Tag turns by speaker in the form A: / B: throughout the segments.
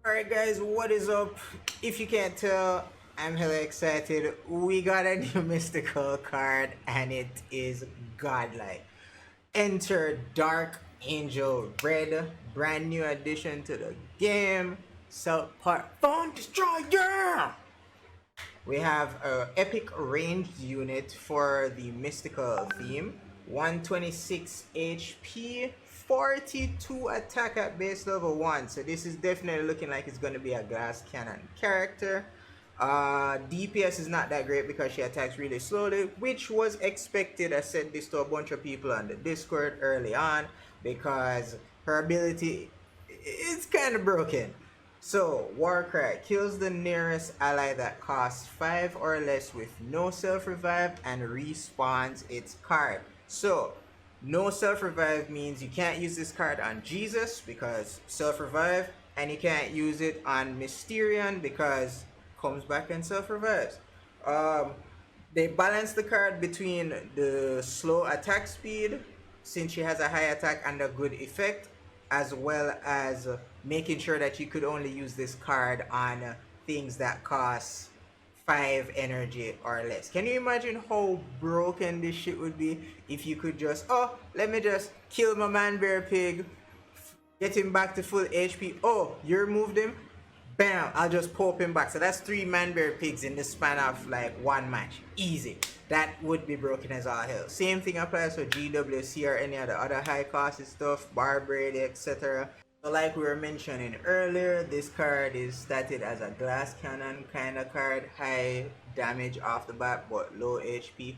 A: Alright guys, what is up? If you can't tell, I'm hella excited. We got a new mystical card and it is godlike. Enter Dark Angel Red, brand new addition to the game. South Park Phone Destroyer! We have a epic ranged unit for the mystical theme. 126 HP, 42 attack at base level 1. So this is definitely looking like it's going to be a glass cannon character. DPS is not that great because she attacks really slowly, which was expected. I said this to a bunch of people on the Discord early on because her ability is kind of broken. So, Warcry kills the nearest ally that costs 5 or less with no self-revive and respawns its card. So, no self-revive means you can't use this card on Jesus because self-revive, and you can't use it on Mysterion because comes back and self-revives. They balance the card between the slow attack speed, since she has a high attack and a good effect, as well as making sure that you could only use this card on things that cost 5 energy or less. Can you imagine how broken this shit would be if you could just, oh, let me just kill my man bear pig, get him back to full HP. Oh, you removed him? Bam, I'll just pop him back. So that's 3 man bear pigs in the span of like 1 match. Easy. That would be broken as all hell. Same thing applies for GWC or any other high cost stuff, Barbrady, etc. So like we were mentioning earlier, this card is statted as a glass cannon kind of card. High damage off the bat but low HP.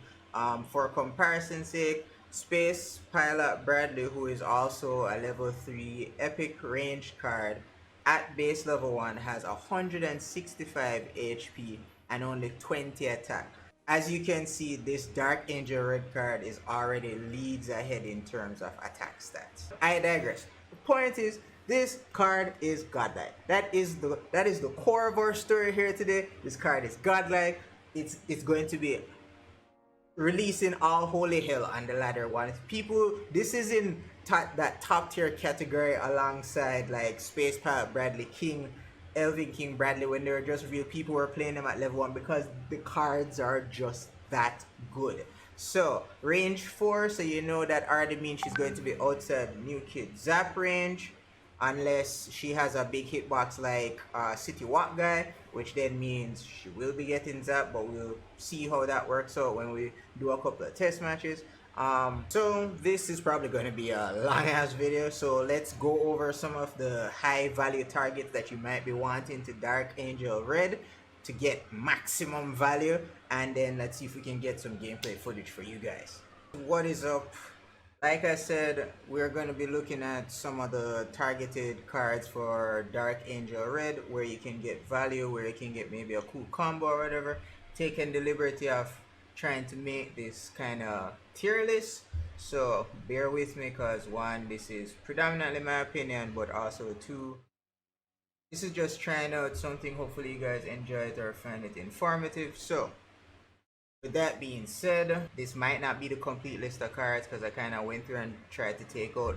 A: For comparison's sake, Space Pilot Bradley, who is also a level 3 epic range card, at base level 1 has 165 HP and only 20 attack. As you can see, this Dark Angel Red card is already leads ahead in terms of attack stats. I digress. The point is, this card is godlike. That is the core of our story here today. This card is godlike. It's going to be releasing all holy hell on the ladder one. People, this is in that top tier category alongside like Space Pilot Bradley King, Elvin King Bradley, when they were just real. People were playing them at level 1 because the cards are just that good. So range 4, so you know that already means she's going to be outside New Kid Zap range, unless she has a big hitbox like City Walk guy, which then means she will be getting zapped, but we'll see how that works out when we do a couple of test matches. So this is probably going to be a long ass video, so let's go over some of the high value targets that you might be wanting to Dark Angel Red to get maximum value, and then let's see if we can get some gameplay footage for you guys. What is up? Like I said, we're going to be looking at some of the targeted cards for Dark Angel Red, where you can get value, where you can get maybe a cool combo or whatever. Taking the liberty of trying to make this kind of tier list, so bear with me, because 1, this is predominantly my opinion, but also 2, this is just trying out something. Hopefully you guys enjoy it or find it informative. So with that being said, this might not be the complete list of cards because I kind of went through and tried to take out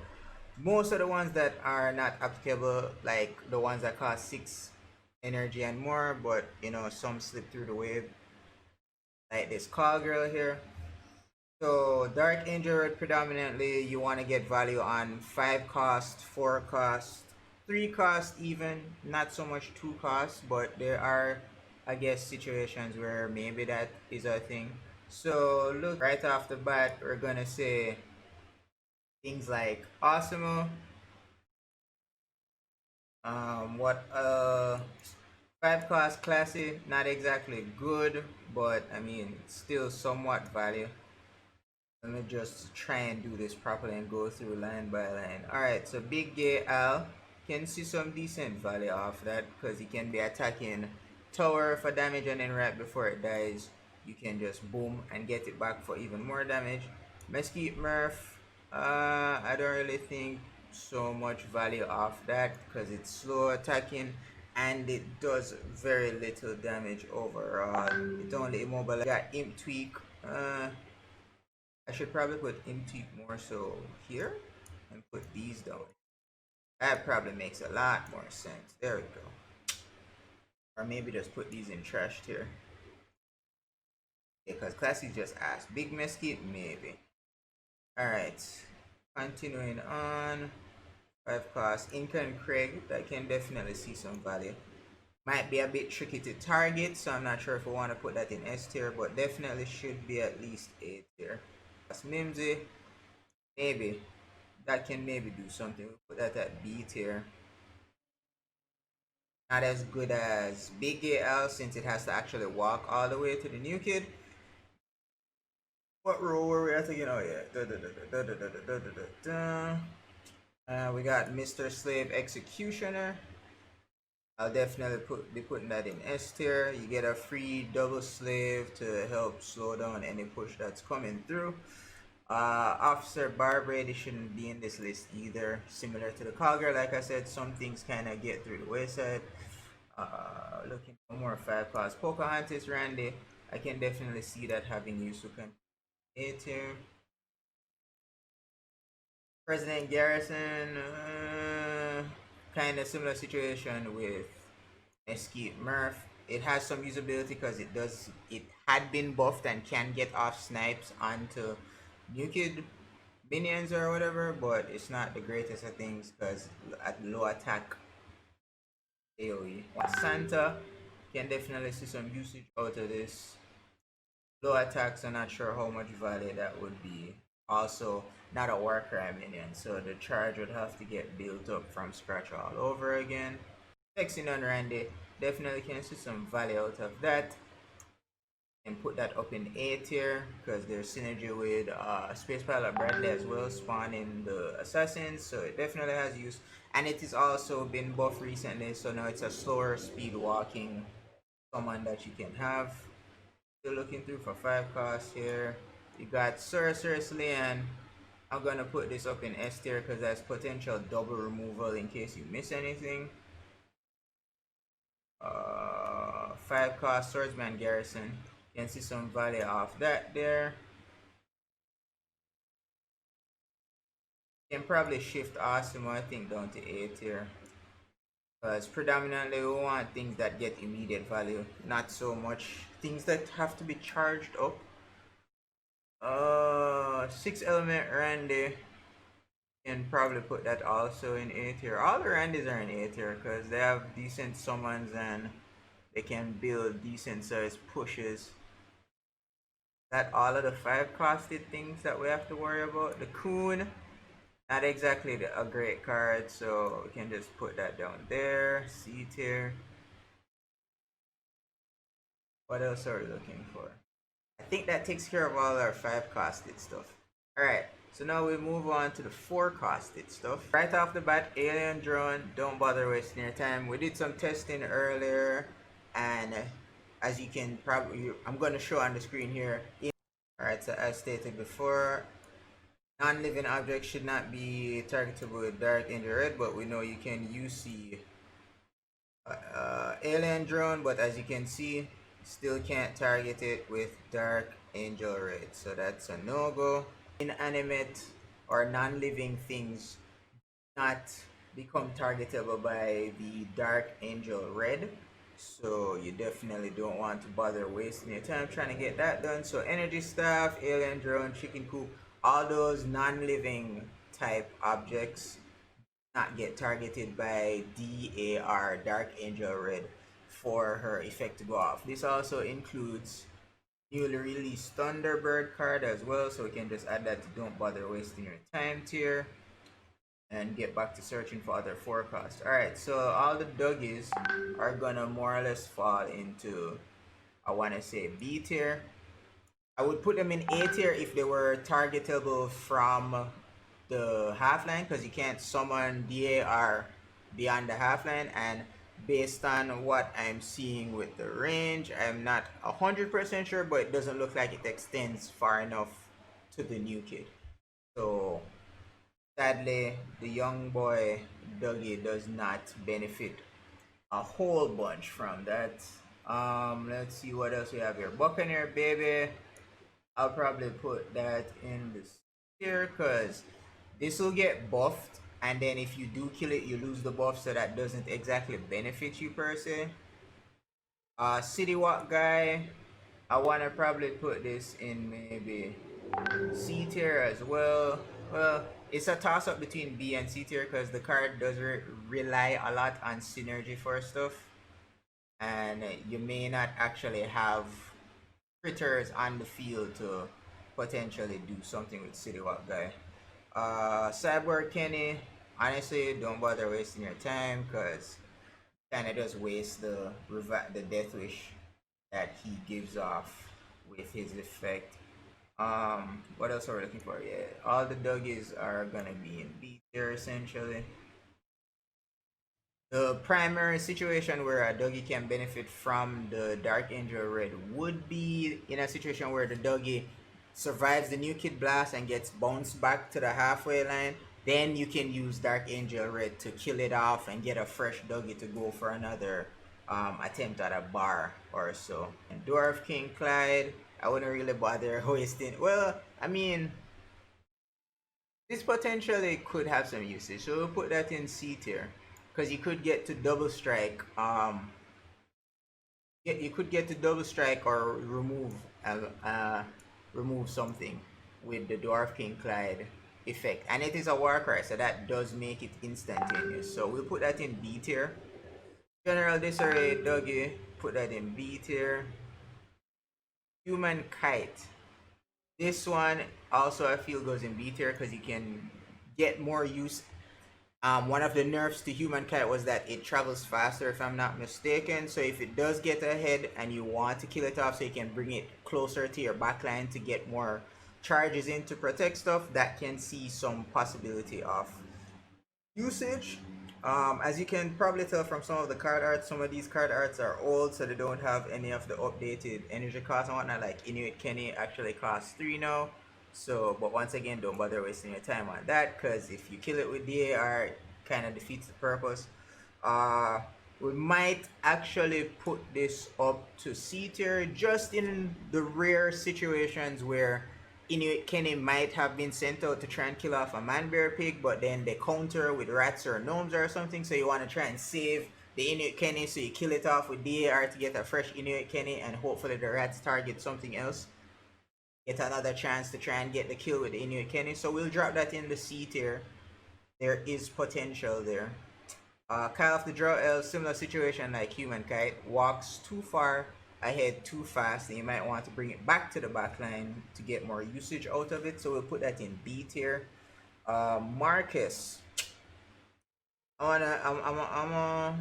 A: most of the ones that are not applicable, like the ones that cost 6 energy and more, but you know, some slip through the wave, like this call girl here. So Dark Angel Red, predominantly you want to get value on 5 cost, 4 cost, 3 cost even, not so much 2 cost, but there are, I guess, situations where maybe that is a thing. So look, right off the bat, we're gonna say things like Awesome. What 5 cost classy, not exactly good, but I mean still somewhat value. Let me just try and do this properly and go through line by line. Alright, so Big Gay Al can see some decent value off that because he can be attacking tower for damage, and then right before it dies, you can just boom and get it back for even more damage. Mesquite Murph, I don't really think so much value off that because it's slow attacking and it does very little damage overall. It only immobilizes. Got Imp Tweak. I should probably put Imp Tweak more so here and put these down. That probably makes a lot more sense. There we go. Or maybe just put these in trash tier. Because Classy just asked. Big Mesquite? Maybe. Alright. Continuing on. 5 class. Inca and Craig. That can definitely see some value. Might be a bit tricky to target, so I'm not sure if we want to put that in S tier, but definitely should be at least A tier. That's Mimsy. Maybe. That can maybe do something. We'll put that at B tier. Not as good as Big AL since it has to actually walk all the way to the new kid. What row were we at again? Oh yeah. We got Mr. Slave Executioner. I'll definitely be putting that in S tier. You get a free double slave to help slow down any push that's coming through. Officer Barbary shouldn't be in this list either. Similar to the Cogger, like I said, some things kind of get through the wayside. Looking for more 5 class. Pocahontas Randy, I can definitely see that having use to A tier. President Garrison, kind of similar situation with Mesquite Murph. It has some usability because it had been buffed and can get off snipes onto new kid minions or whatever, but it's not the greatest of things because at low attack AoE. Santa can definitely see some usage out of this. Low attacks, I'm not sure how much value that would be. Also, not a Warcry minion, so the charge would have to get built up from scratch all over again. Sexy Non Randy, definitely can see some value out of that. And put that up in A tier because there's synergy with Space Pilot Bradley as well, spawning the assassins, so it definitely has use. And it has also been buffed recently, so now it's a slower speed walking summon that you can have. Still looking through for 5 costs here. You got Sorceress Leon. I'm gonna put this up in S tier because that's potential double removal in case you miss anything. 5 cost Swordsman Garrison. You can see some value off that there. You can probably shift Awesome, I think, down to A tier. Because predominantly we want things that get immediate value, not so much things that have to be charged up. 6 element Randy. Can probably put that also in A tier. All the Randys are in A tier because they have decent summons and they can build decent sized pushes. That all of the 5 costed things that we have to worry about. The Coon, not exactly a great card, so we can just put that down there. C tier. What else are we looking for? I think that takes care of all our 5 costed stuff. Alright, so now we move on to the 4 costed stuff. Right off the bat, Alien Drone, don't bother wasting your time. We did some testing earlier, and as you can probably, I'm going to show on the screen here. Alright, so as stated before, non-living objects should not be targetable with Dark Angel Red, but we know you can UC Alien Drone, but as you can see, still can't target it with Dark Angel Red, so that's a no-go. Inanimate or non-living things not become targetable by the Dark Angel Red, so you definitely don't want to bother wasting your time trying to get that done. So Energy Staff, Alien Drone, Chicken Coop, all those non-living type objects not get targeted by DAR, Dark Angel Red, for her effect to go off. This also includes newly released Thunderbird card as well, so we can just add that to don't bother wasting your time tier and get back to searching for other forecasts. Alright, so all the doggies are gonna more or less fall into, I wanna say, B tier. I would put them in A tier if they were targetable from the half-line, because you can't summon DAR beyond the half-line, and based on what I'm seeing with the range, I'm not 100% sure, but it doesn't look like it extends far enough to the new kid. So sadly, the young boy Dougie does not benefit a whole bunch from that. Let's see what else we have here. Buccaneer Baby, I'll probably put that in this here because this will get buffed and then if you do kill it, you lose the buff, so that doesn't exactly benefit you per se. City Walk guy, I want to probably put this in maybe C tier as well. Well, it's a toss up between B and C tier because the card does rely a lot on synergy for stuff, and you may not actually have critters on the field to potentially do something with City Walk guy. Cyborg Kenny, honestly, don't bother wasting your time because kind of just waste the Death Wish that he gives off with his effect. What else are we looking for? Yeah, all the Duggies are gonna be in B tier essentially. The primary situation where a doggy can benefit from the Dark Angel Red would be in a situation where the doggy survives the new kid blast and gets bounced back to the halfway line. Then you can use Dark Angel Red to kill it off and get a fresh doggy to go for another attempt at a bar or so. And Dwarf King Clyde, I wouldn't really bother wasting. Well, I mean, this potentially could have some usage, so we'll put that in C tier because you could get to double strike. You could get to double strike or remove something with the Dwarf King Clyde effect, and it is a war cry, so that does make it instantaneous. So we'll put that in B tier. General Disarray Doggy, put that in B tier. Human Kite. This one also I feel goes in B tier because you can get more use. One of the nerfs to Human Kite was that it travels faster, if I'm not mistaken. So if it does get ahead and you want to kill it off so you can bring it closer to your backline to get more charges in to protect stuff, that can see some possibility of usage. As you can probably tell from some of the card arts, some of these card arts are old, so they don't have any of the updated energy costs and whatnot. Like Inuit Kenny actually costs 3 now. So, but once again, don't bother wasting your time on that, because if you kill it with DAR, it kind of defeats the purpose. We might actually put this up to C tier just in the rare situations where Inuit Kenny might have been sent out to try and kill off a man bear pig, but then they counter with rats or gnomes or something, so you want to try and save the Inuit Kenny, so you kill it off with DAR to get a fresh Inuit Kenny, and hopefully the rats target something else. Get another chance to try and get the kill with the Inuit Kenny, so we'll drop that in the C tier. There is potential there. Kyle of the Draw Elf, similar situation like Human Kite, walks too far ahead too fast, and you might want to bring it back to the backline to get more usage out of it, so we'll put that in B tier. Marcus, I'm gonna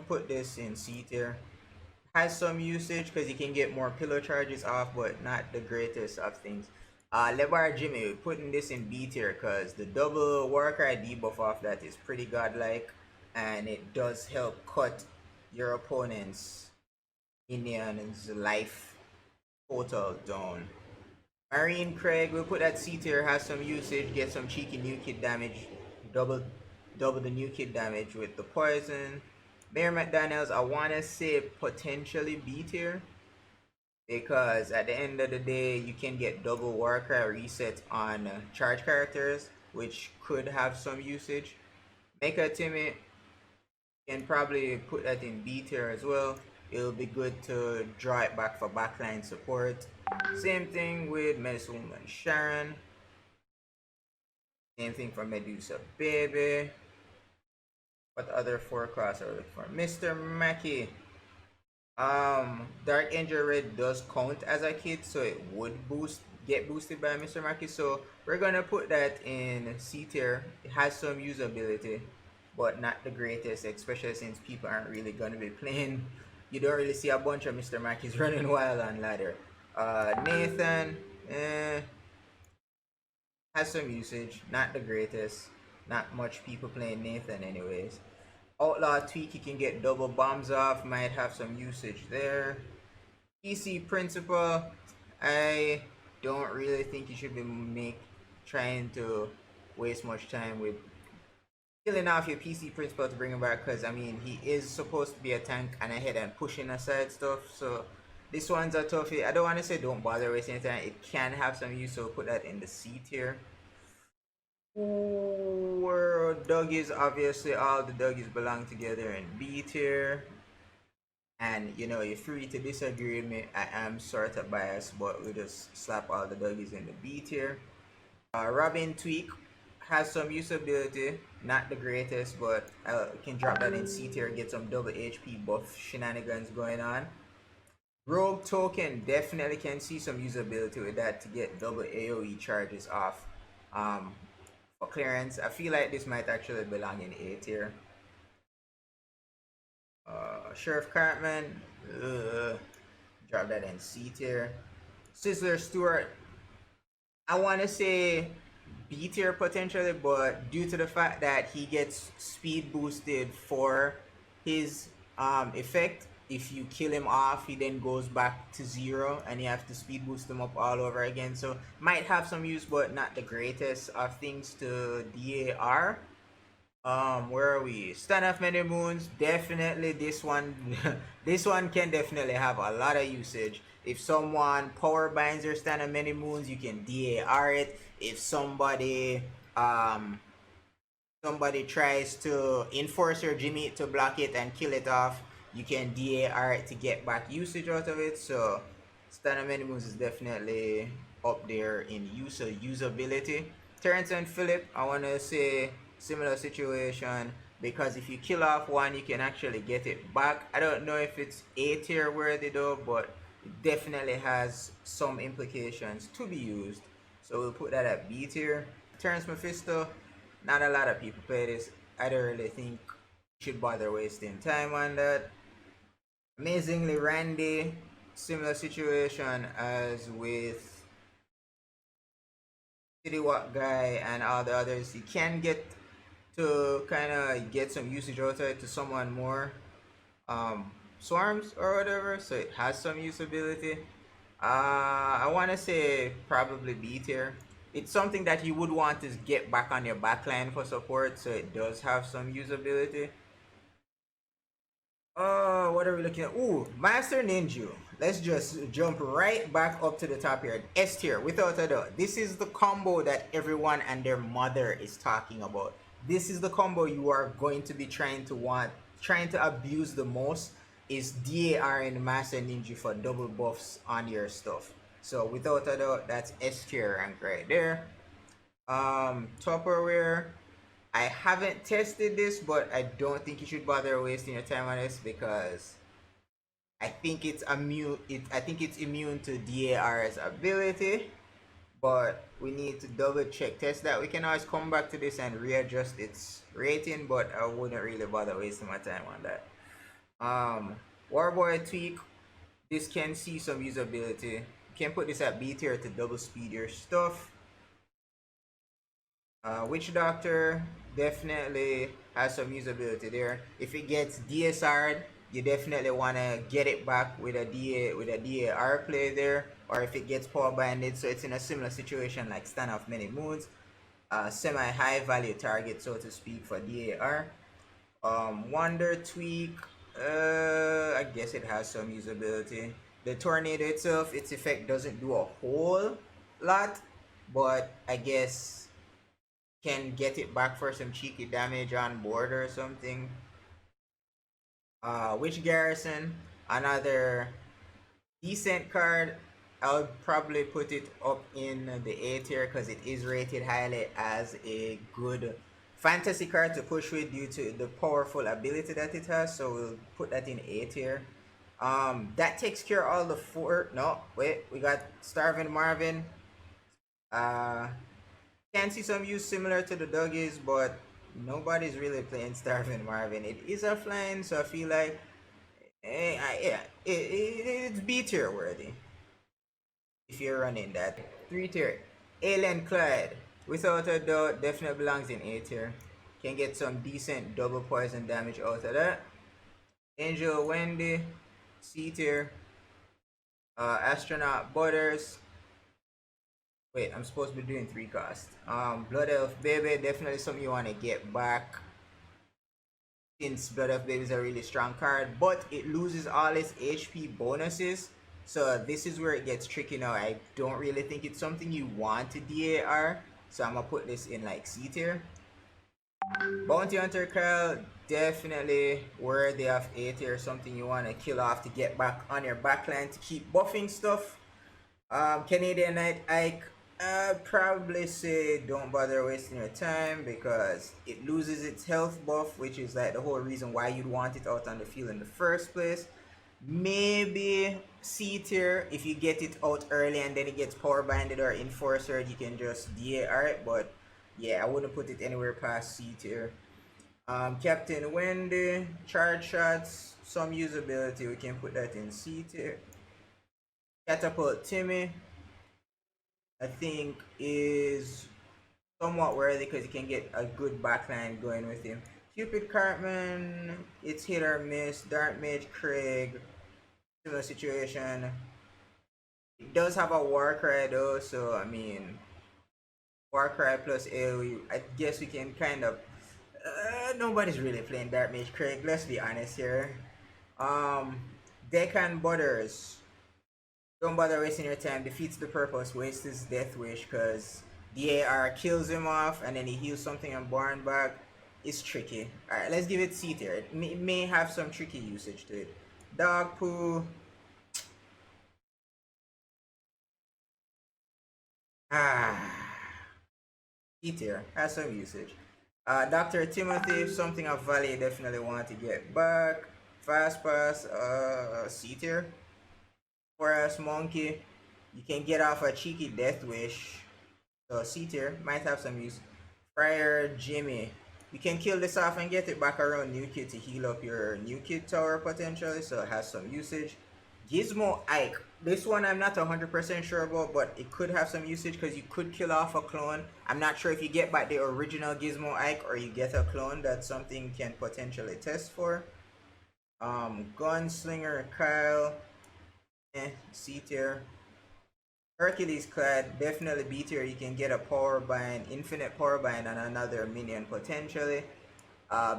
A: put this in C tier. Has some usage because you can get more pillow charges off, but not the greatest of things. Lebar Gimme, putting this in B tier because the double Warcry debuff off that is pretty godlike, and it does help cut your opponent's minion's life total down. Marine Craig, we'll put that C tier, has some usage, get some cheeky new kid damage, double the new kid damage with the poison. Mayor McDaniels, I want to say potentially B tier, because at the end of the day, you can get double Warcry reset on charge characters, which could have some usage. Mecha Timmy, can probably put that in B tier as well. It'll be good to draw it back for backline support. Same thing with Medicine Woman Sharon. Same thing for Medusa Baby. What other 4-class are we looking for? Mr. Mackey. Dark Angel Red does count as a kit, so it would get boosted by Mr. Mackey. So we're gonna put that in C tier. It has some usability, but not the greatest, especially since people aren't really gonna be playing. You don't really see a bunch of Mr. Mackeys running wild on ladder. Nathan, has some usage, not the greatest. Not much people playing Nathan anyways. Outlaw Tweak, you can get double bombs off, might have some usage there. PC Principal, I don't really think you should be trying to waste much time with killing off your PC Principal to bring him back, because I mean he is supposed to be a tank and ahead and pushing aside stuff, so this one's a toughie. I don't want to say don't bother wasting time, it can have some use, so put that in the C tier. Where doggies, obviously all the doggies belong together in B tier. And you know, you're free to disagree with me. I am sort of biased, but we just slap all the doggies in the B tier. Robin Tweak has some usability, not the greatest, but can drop that in C tier, get some double HP buff shenanigans going on. Rogue Token definitely can see some usability with that to get double AoE charges off for clearance. I feel like this might actually belong in A tier. Sheriff Cartman, drop that in C tier. Sizzler Stewart, I want to say B tier potentially, but due to the fact that he gets speed boosted for his effect, if you kill him off, he then goes back to 0 and you have to speed boost him up all over again. So might have some use, but not the greatest of things to DAR. Where are we? Stand of Many Moons. Definitely this one. This one can definitely have a lot of usage. If someone power binds your Stand of Many Moons, you can DAR it. If somebody tries to enforce your Gimme to block it and kill it off, you can DAR it to get back usage out of it. So Stand of Many Moons is definitely up there in usability. Terrence and Phillip, I want to say similar situation, because if you kill off one, you can actually get it back. I don't know if it's A tier worthy though, but it definitely has some implications to be used. So we'll put that at B tier. Terrence Mephisto, not a lot of people play this. I don't really think you should bother wasting time on that. Amazingly Randy, similar situation as with City Walk Guy and all the others. You can get to kind of get some usage out of it to someone more swarms or whatever, so it has some usability. I want to say probably B tier. It's something that you would want to get back on your backline for support, so it does have some usability. Oh, what are we looking at? Ooh, Master Ninja. Let's just jump right back up to the top here. S tier, without a doubt. This is the combo that everyone and their mother is talking about. This is the combo you are going to be trying to abuse the most, is DAR and Master Ninja for double buffs on your stuff. So without a doubt, that's S tier rank right there. Tupperware. I haven't tested this, but I don't think you should bother wasting your time on this, because I think it's immune to DAR's ability, but we need to double check test that. We can always come back to this and readjust its rating, but I wouldn't really bother wasting my time on that. Warboy Tweak, this can see some usability. You can put this at B tier to double speed your stuff. Witch Doctor definitely has some usability there. If it gets DSR'd, you definitely want to get it back with a DAR play there, or if it gets power banded, so it's in a similar situation like Stand of Many Moons, semi high value target, so to speak, for DAR. Wonder Tweak, I guess it has some usability. The tornado itself, its effect doesn't do a whole lot, but I guess can get it back for some cheeky damage on board or something. Witch Garrison, another decent card. I'll probably put it up in the A tier because it is rated highly as a good fantasy card to push with due to the powerful ability that it has. So we'll put that in A tier. That takes care of all the four. No, wait, we got Starving Marvin. Can see some use similar to the doggies, but nobody's really playing Starving Marvin. It is offline, so I feel like it's B tier worthy if you're running that. 3 tier, Alien Clyde, without a doubt, definitely belongs in A tier. Can get some decent double poison damage out of that. Angel Wendy, C tier. Astronaut Butters. Wait, I'm supposed to be doing 3 costs. Blood Elf Baby, definitely something you want to get back, since Blood Elf Baby is a really strong card, but it loses all its HP bonuses. So this is where it gets tricky now. I don't really think it's something you want to DAR, So I'm gonna put this in like C tier. Bounty Hunter Kyle, definitely worthy of A tier, something you want to kill off to get back on your backline to keep buffing stuff. Canadian Night Ike, I'd probably say don't bother wasting your time because it loses its health buff, which is like the whole reason why you'd want it out on the field in the first place. Maybe C tier if you get it out early and then it gets power banded or enforcer, you can just DAR it, but yeah, I wouldn't put it anywhere past C tier. Captain Wendy, charge shots, some usability, we can put that in C tier. Catapult Timmy, I think is somewhat worthy because you can get a good backline going with him. Cupid Cartman, it's hit or miss. Dark Mage Craig, similar situation. It does have a Warcry though, so I mean, Warcry plus AoE, I guess we can kind of. Nobody's really playing Dark Mage Craig, let's be honest here. Deccan Butters. Don't bother wasting your time. Defeats the purpose. Waste his death wish because the AR kills him off and then he heals something and born back. It's tricky. Alright, let's give it C tier. It may have some tricky usage to it. Dog poo. C tier. Has some usage. Dr. Timothy, something of value definitely want to get back. Fast pass, C tier. Forest Monkey, you can get off a cheeky Death Wish. So C tier, might have some use. Friar Gimme, you can kill this off and get it back around New Kid to heal up your New Kid tower potentially, so it has some usage. Gizmo Ike, this one I'm not 100% sure about, but it could have some usage because you could kill off a clone. I'm not sure if you get back the original Gizmo Ike or you get a clone. That's something you can potentially test for. Gunslinger Kyle, C tier. Hercules Clad, definitely B tier. You can get a power bind, infinite power bind, and another minion potentially.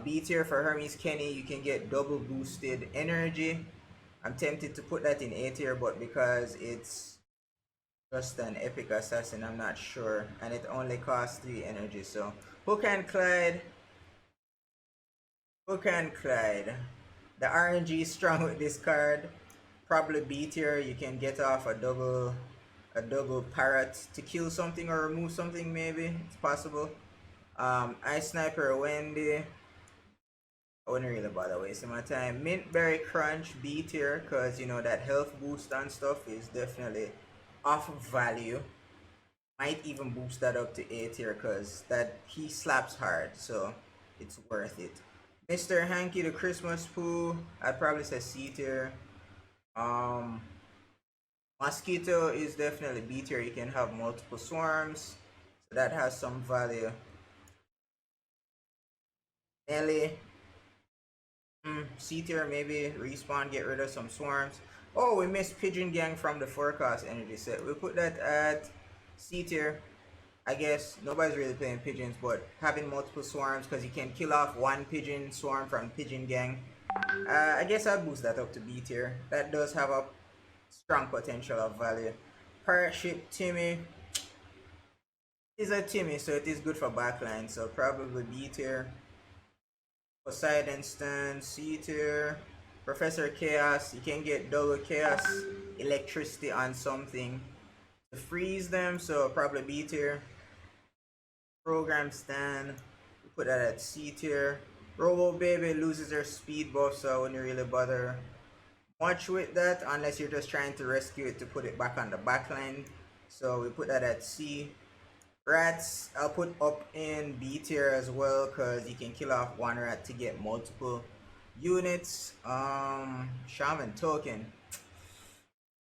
A: B tier for Hermes Kenny, you can get double boosted energy. I'm tempted to put that in A tier, but because it's just an epic assassin, I'm not sure, and it only costs 3 energy. So Hook and Clyde, Hook and Clyde. The RNG is strong with this card. Probably B tier. You can get off a double parrot to kill something or remove something. Maybe it's possible. Ice Sniper Wendy. I wouldn't really bother wasting my time. Mint Berry Crunch B tier because you know that health boost and stuff is definitely off value. Might even boost that up to A tier because that he slaps hard, so it's worth it. Mr. Hanky the Christmas Poo, I'd probably say C tier. Mosquito is definitely B tier. You can have multiple swarms, so that has some value. Nelly, C tier, maybe respawn, get rid of some swarms. Oh, we missed Pigeon Gang from the forecast energy set. We'll put that at C tier. I guess nobody's really playing pigeons, but having multiple swarms because you can kill off one pigeon swarm from Pigeon Gang. I guess I'll boost that up to B tier. That does have a strong potential of value. Pirate Ship Timmy is a Timmy, so it is good for backline. So probably B tier. Poseidon Stand, C tier. Professor Chaos, you can get double chaos electricity on something to freeze them, so probably B tier. Program Stand, we put that at C tier. Robo Baby loses her speed buff, so I wouldn't really bother much with that unless you're just trying to rescue it to put it back on the backline. So we put that at C. Rats, I'll put up in B tier as well because you can kill off one rat to get multiple units. Shaman Token,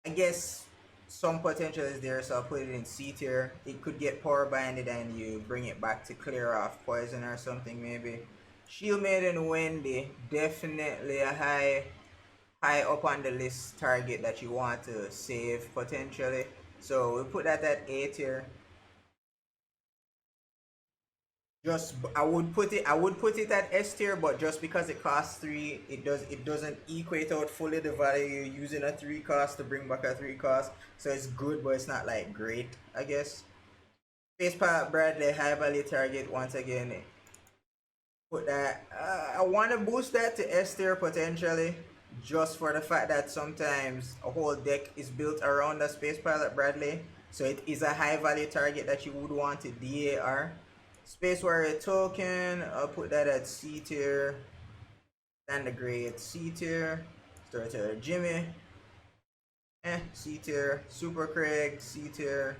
A: I guess some potential is there, so I'll put it in C tier. It could get power binded and you bring it back to clear off poison or something maybe. Shield Maiden Wendy, definitely a high up on the list target that you want to save potentially. So we'll put that at A tier. Just I would put it at S tier, but just because it costs 3, it doesn't equate out fully the value you're using a 3 cost to bring back a 3 cost. So it's good, but it's not like great, I guess. Space Pilot Bradley, high value target once again. Put that. I want to boost that to S tier potentially, just for the fact that sometimes a whole deck is built around the Space Pilot Bradley, so it is a high value target that you would want to DAR. Space Warrior token, I'll put that at C tier. Standard grade C tier. Storyteller Gimme, C tier. Super Craig C tier.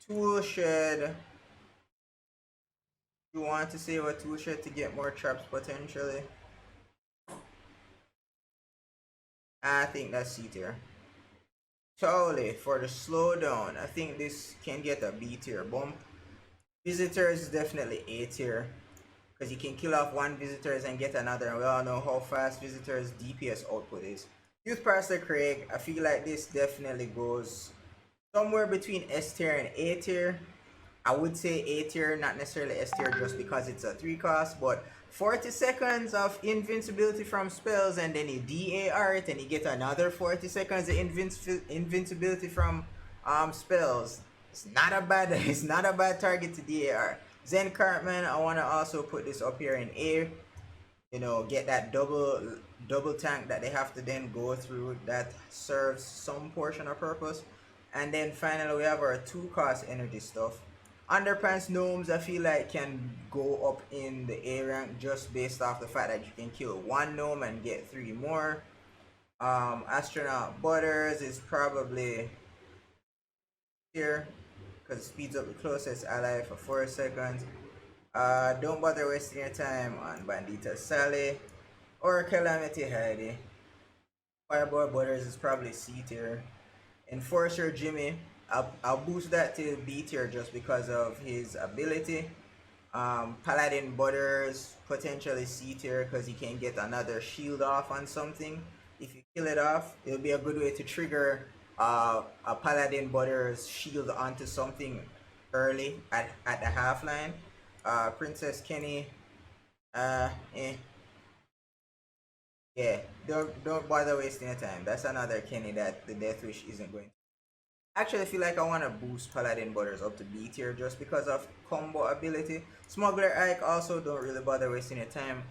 A: Tool Shed. You want to save a tool shed to get more traps potentially. I think that's C tier. Totally for the slowdown. I think this can get a B tier bump. Visitors is definitely A tier, because you can kill off one visitors and get another, and we all know how fast visitors DPS output is. Youth Pastor Craig, I feel like this definitely goes somewhere between S tier and A tier. I would say A tier, not necessarily S tier, just because it's a 3 cost, but 40 seconds of invincibility from spells, and then you DAR it and you get another 40 seconds of invincibility from spells. It's not a bad target to DAR. Zen Cartman, I want to also put this up here in A. You know, get that double tank that they have to then go through, that serves some portion of purpose. And then finally we have our 2 cost energy stuff. Underpants Gnomes, I feel like can go up in the A rank just based off the fact that you can kill 1 gnome and get 3 more. Astronaut Butters is probably here because it speeds up the closest ally for 4 seconds. Don't bother wasting your time on Bandita Sally or Calamity Heidi. Fireboy Butters is probably C tier. Enforcer Gimme, I'll boost that to B tier just because of his ability. Paladin Butters, potentially C tier because he can get another shield off on something. If you kill it off, it'll be a good way to trigger a Paladin Butters shield onto something early at the half line. Princess Kenny, yeah, don't bother wasting your time. That's another Kenny that the Death Wish isn't going to. Actually, I feel like I want to boost Paladin Butters up to B tier just because of combo ability. Smuggler Ike also, don't really bother wasting your time.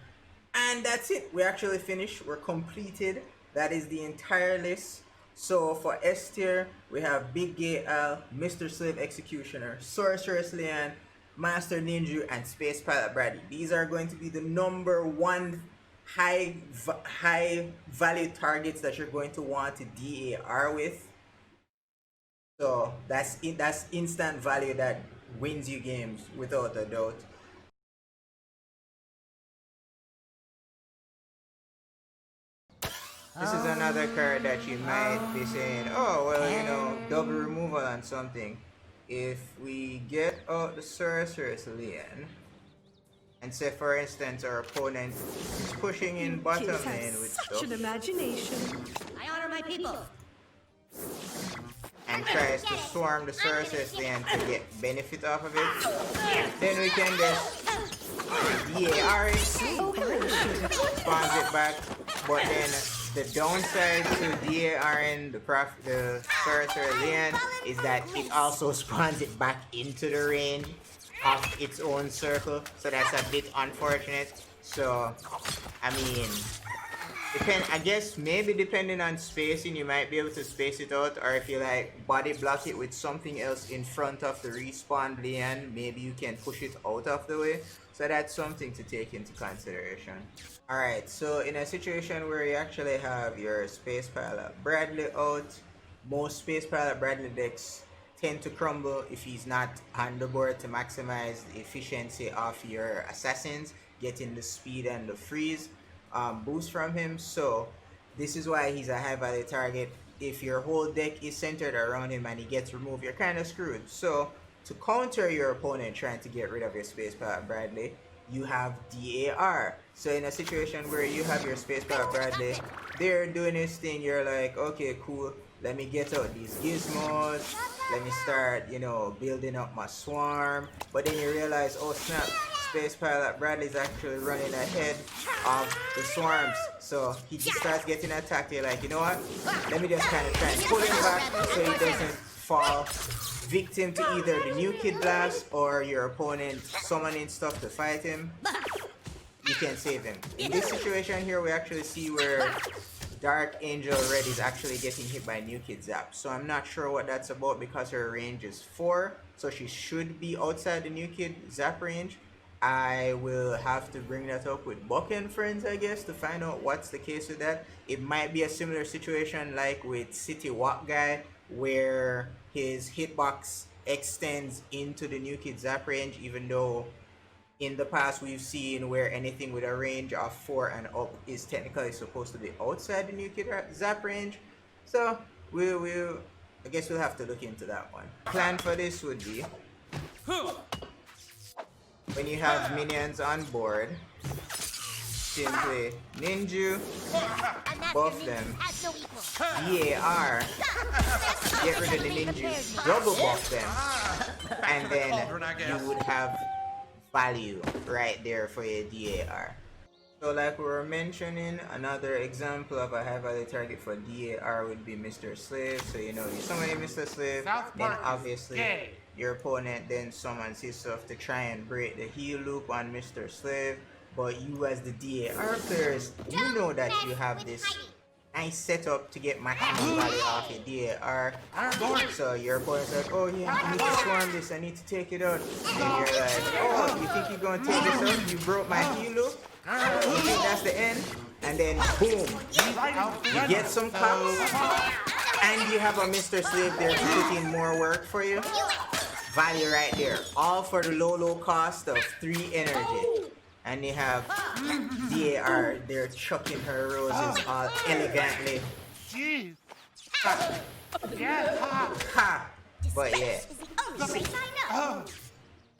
A: And that's it. We actually finished. We're completed. That is the entire list. So for S tier, we have Big Gay Al, Mr. Slave Executioner, Sorceress Leanne, Master Ninja, and Space Pilot Bradley. These are going to be the #1 high value targets that you're going to want to DAR with. So that's instant value that wins you games without a doubt. This is another card that you might be saying, oh well, you know, double removal on something. If we get out the Sorceress Leanne, and say for instance our opponent is pushing in bottom lane with
B: such an imagination.
C: I honor my people.
A: And tries to swarm the Sorceress Leanne to get benefit off of it, then we can just DAR it, spawns it back, but then the downside to DARing the Sorcerer Leanne is that it also spawns it back into the range of its own circle, so that's a bit unfortunate. So, I mean, I guess maybe depending on spacing, you might be able to space it out, or if you like body block it with something else in front of the respawn Leanne, maybe you can push it out of the way. So that's something to take into consideration. Alright, so in a situation where you actually have your Space Pilot Bradley out, most Space Pilot Bradley decks tend to crumble if he's not on the board to maximize the efficiency of your assassins, getting the speed and the freeze boost from him. So this is why he's a high value target. If your whole deck is centered around him and he gets removed, you're kind of screwed. So to counter your opponent trying to get rid of your Space Pilot Bradley, you have DAR. So in a situation where you have your Space Pilot Bradley, they're doing this thing, you're like, okay, cool, let me get out these gizmos, let me start, you know, building up my swarm. But then you realize, oh snap, Space Pilot Bradley is actually running ahead of the swarms. So he just starts getting attacked. You're like, you know what, let me just kind of try and pull him back so he doesn't fall victim to either the new kid blast or your opponent summoning stuff to fight him, you can save him. In this situation here, we actually see where Dark Angel Red is actually getting hit by New Kid Zap. So I'm not sure what that's about because her range is 4. So she should be outside the New Kid Zap range. I will have to bring that up with Buck and friends, I guess, to find out what's the case with that. It might be a similar situation like with City Walk Guy, where his hitbox extends into the New Kid Zap range, even though in the past we've seen where anything with a range of 4 and up is technically supposed to be outside the New Kid Zap range. So I guess we'll have to look into that one. Plan for this would be, when you have minions on board, simply ninja, buff them, DAR, get rid of the ninjas, double buff them, and then you would have value right there for your DAR. So like we were mentioning, another example of a high value target for DAR would be Mr. Slave. So you know, you summon Mr. Slave, then obviously your opponent then summons his stuff to try and break the heal loop on Mr. Slave. But you as the DAR players, you know that you have this nice setup to get maximum value off your DAR. So your opponent's like, oh yeah, I need to swarm this, I need to take it out. And you're like, oh, you think you're gonna take this out? You broke my heal loop? You think that's the end? And then boom, you get some cops, and you have a Mr. Slave there to put in more work for you. Value right there, all for the low cost of 3 energy. And you have DAR there chucking her roses all elegantly.
B: Jeez.
A: Ha! But yeah,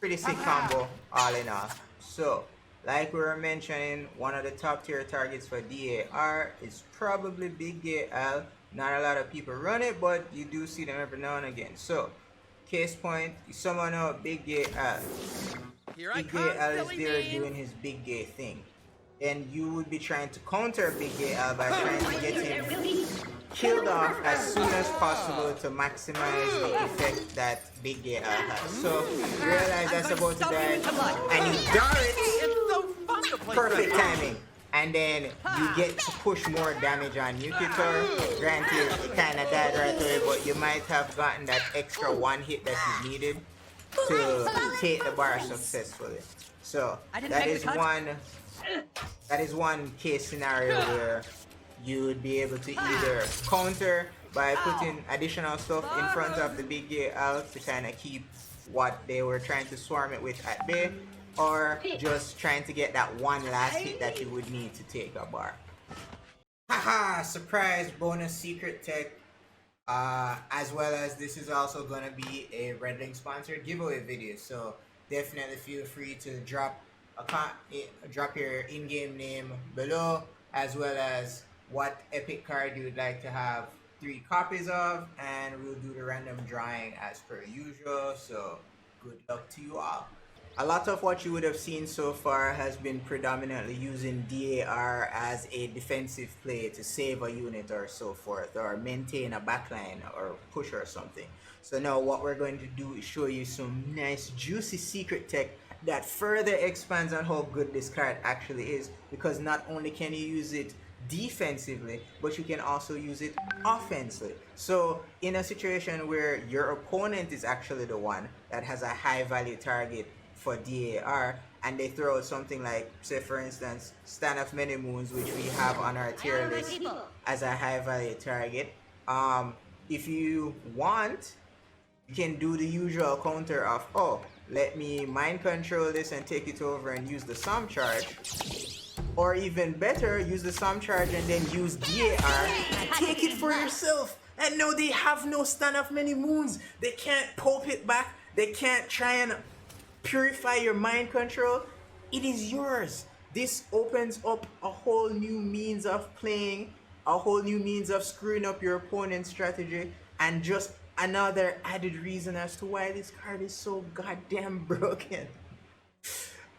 A: pretty sick combo all in all. So, like we were mentioning, one of the top tier targets for DAR is probably Big Gay Al. Not a lot of people run it, but you do see them every now and again. So, case point, you summon out Big Gay Al. Big Gay Al is there doing his Big Gay thing. And you would be trying to counter Big Gay Al by trying to get him killed off as soon as possible to maximize the effect that Big Gay Al has. So you realize that's about to die, and you dart it. Perfect timing. And then you get to push more damage on Yukitor. Granted, it kind of died right away, but you might have gotten that extra 1 hit that you needed to take the bar successfully. So that is one case scenario where you would be able to either counter by putting additional stuff in front of the Big Gay Al to kind of keep what they were trying to swarm it with at bay, or just trying to get that one last hit that you would need to take a bar. Haha, surprise bonus secret tech. As well as this is also going to be a Red Link sponsored giveaway video, so definitely feel free to drop your in-game name below, as well as what epic card you would like to have 3 copies of, and we'll do the random drawing as per usual. So good luck to you all. A lot of what you would have seen so far has been predominantly using DAR as a defensive play to save a unit or so forth, or maintain a backline or push or something. So now what we're going to do is show you some nice juicy secret tech that further expands on how good this card actually is, because not only can you use it defensively, but you can also use it offensively. So in a situation where your opponent is actually the one that has a high value target for DAR, and they throw out something like, say for instance, Stand of Many Moons, which we have on our tier list as a high value target. If you want, you can do the usual counter of, oh, let me mind control this and take it over and use the Psalm Charge. Or even better, use the Psalm Charge and then use DAR and take it for yourself. And no, they have no Stand of Many Moons. They can't pulp it back. They can't try and purify your mind control. It is yours. This opens up a whole new means of playing, a whole new means of screwing up your opponent's strategy, and just another added reason as to why this card is so goddamn broken.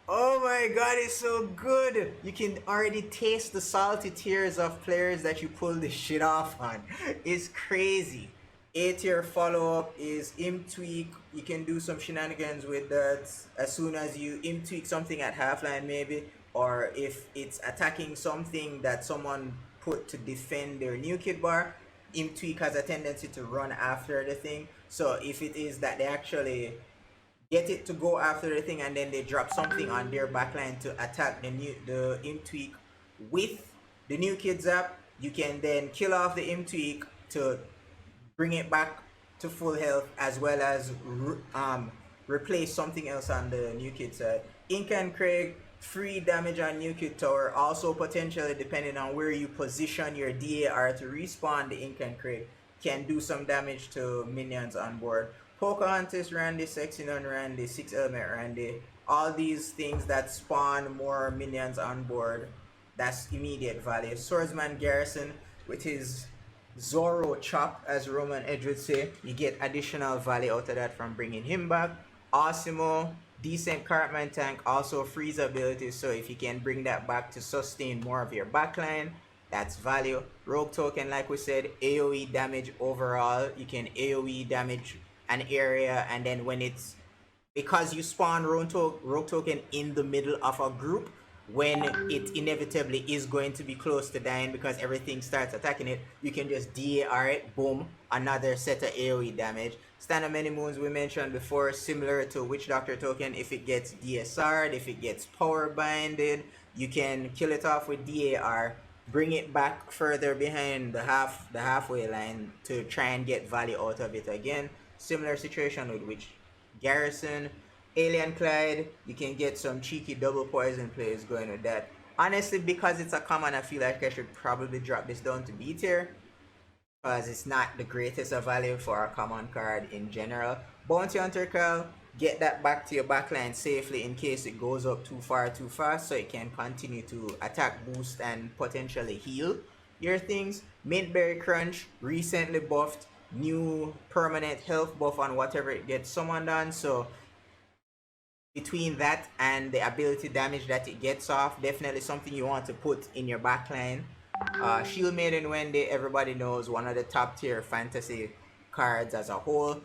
A: Oh my god, it's so good. You can already taste the salty tears of players that you pull this shit off on. It's crazy. A tier follow up is imp tweak. You can do some shenanigans with that as soon as you imp tweak something at halfline, maybe, or if it's attacking something that someone put to defend their new kid bar, imp tweak has a tendency to run after the thing. So if it is that they actually get it to go after the thing and then they drop something on their backline to attack the imp tweak with the new kids app, you can then kill off the imp tweak to bring it back to full health, as well as replace something else on the new kid side. Ink and Craig, free damage on new kid tower, also potentially depending on where you position your DAR to respawn the Ink and Craig, can do some damage to minions on board. Pocahontas Randy, Sexy Nun Randy, 6 Element Randy, all these things that spawn more minions on board, that's immediate value. Swordsman Garrison with his Zorro Chop, as Roman Edge would say, you get additional value out of that from bringing him back. Osimo, decent Cartman tank, also freeze ability, so if you can bring that back to sustain more of your backline, that's value. Rogue Token, like we said, AoE damage overall. You can AoE damage an area, and then when it's, because you spawn Rogue Token in the middle of a group, when it inevitably is going to be close to dying because everything starts attacking it, you can just DAR it, boom, another set of AoE damage. Stand of Many Moons we mentioned before, similar to Witch Doctor Token. If it gets DSR'd, if it gets power binded, you can kill it off with DAR, bring it back further behind the halfway line to try and get value out of it again. Similar situation with Witch Garrison. Alien Clyde, you can get some cheeky double poison plays going with that. Honestly, because it's a common, I feel like I should probably drop this down to B tier, because it's not the greatest of value for a common card in general. Bounty Hunter Cal, get that back to your backline safely in case it goes up too far too fast, so it can continue to attack, boost, and potentially heal your things. Mintberry Crunch, recently buffed, new permanent health buff on whatever it gets summoned on, so between that and the ability damage that it gets off, definitely something you want to put in your backline. Shield Maiden Wendy, everybody knows, one of the top tier fantasy cards as a whole.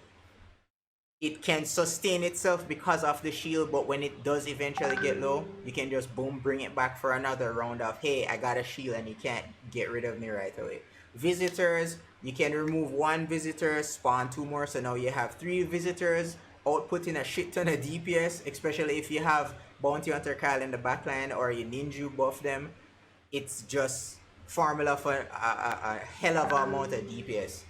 A: It can sustain itself because of the shield, but when it does eventually get low, you can just boom, bring it back for another round of, hey, I got a shield and you can't get rid of me right away. Visitors, you can remove one visitor, spawn two more, so now you have 3 visitors, outputting a shit ton of DPS, especially if you have Bounty Hunter Kyle in the backline or you ninja buff them. It's just formula for a hell of an amount of DPS.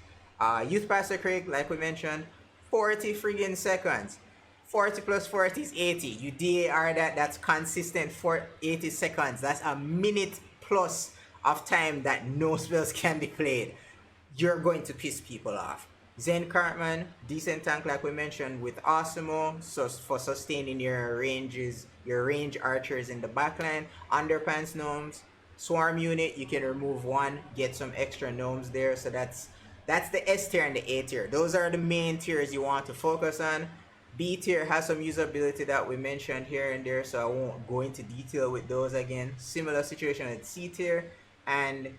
A: Youth Pastor Craig, like we mentioned, 40 friggin' seconds. 40 plus 40 is 80. You DAR that, that's consistent for 80 seconds. That's a minute plus of time that no spells can be played. You're going to piss people off. Zen Cartman, decent tank like we mentioned with Osimo, so for sustaining your ranges, your range archers in the backline. Underpants Gnomes, Swarm unit, you can remove one, get some extra gnomes there, so that's the S tier and the A tier. Those are the main tiers you want to focus on. B tier has some usability that we mentioned here and there, so I won't go into detail with those again. Similar situation with C tier, and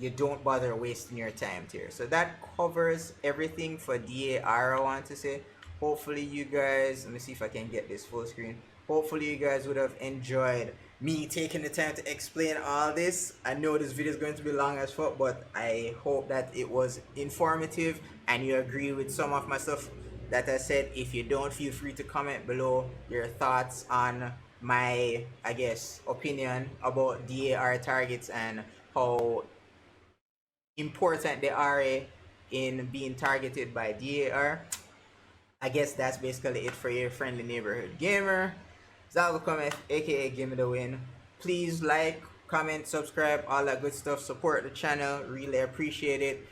A: you don't bother wasting your time tier. So that covers everything for DAR, I want to say. Hopefully you guys, let me see if I can get this full screen. Hopefully you guys would have enjoyed me taking the time to explain all this. I know this video is going to be long as fuck, but I hope that it was informative and you agree with some of my stuff that I said. If you don't, feel free to comment below your thoughts on my, I guess, opinion about DAR targets and how important they are in being targeted by DAR. I guess that's basically it for your friendly neighborhood gamer. Zalgo Cometh, aka GimmeDaWin. Please like, comment, subscribe, all that good stuff. Support the channel, really appreciate it.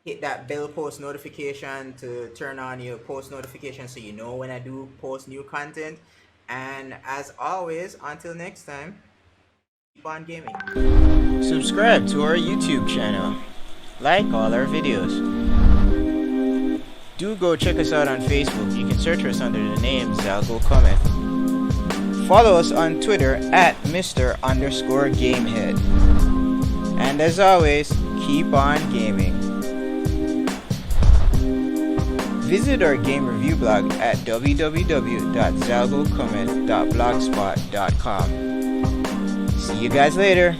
A: Hit that bell post notification to turn on your post notifications so you know when I do post new content. And as always, until next time, keep on gaming. Subscribe to our YouTube channel. Like all our videos. Do go check us out on Facebook. You can search us under the name Zalgo Cometh. Follow us on Twitter at Mr_Gamehead. And as always, keep on gaming.
B: Visit our game review blog at www.zalgocomment.blogspot.com. See you guys later.